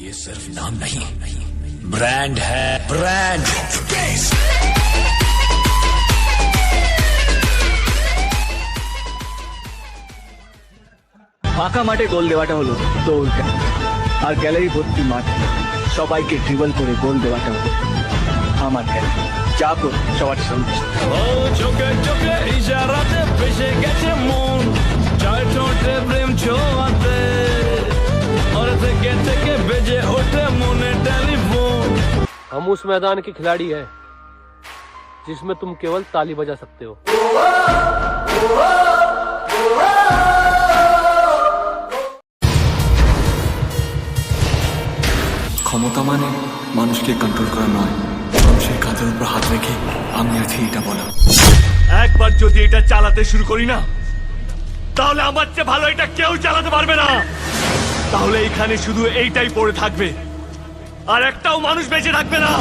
ये सिर्फ नाम नहीं, ब्रांड है, ब्रांड। ফাঁকা মাঠে গোল দেওয়াটা হলো দৌড়টা, আর গ্যালারি ভর্তি মাঠ সবাইকে ড্রিবল করে গোল দেওয়াটা হলো আমার খেলা। যা কর সবার সঙ্গে ও চোখে চোখে ইশারাতে ভেসে গেছে মন, চার ঠোঁটে প্রেম ছোঁয়াতে और থেকে থেকে বেজে ওঠে মনে টেলিফোন। हम उस मैदान के खिलाड़ी हैं जिसमें तुम केवल ताली बजा सकते हो। ক্ষমতা মানে মানুষকে কন্ট্রোল করা নয়, মানুষের কাঁধের উপর হাত রেখে আমি আছি এটা বলা। একবার যদি এটা চালাতে শুরু করি না, তাহলে আমার চেয়ে ভালো এটা কেউ চালাতে পারবে না। তাহলে এখানে শুধু এইটাই পড়ে থাকবে, আর একটাও মানুষ বেঁচে থাকবে না।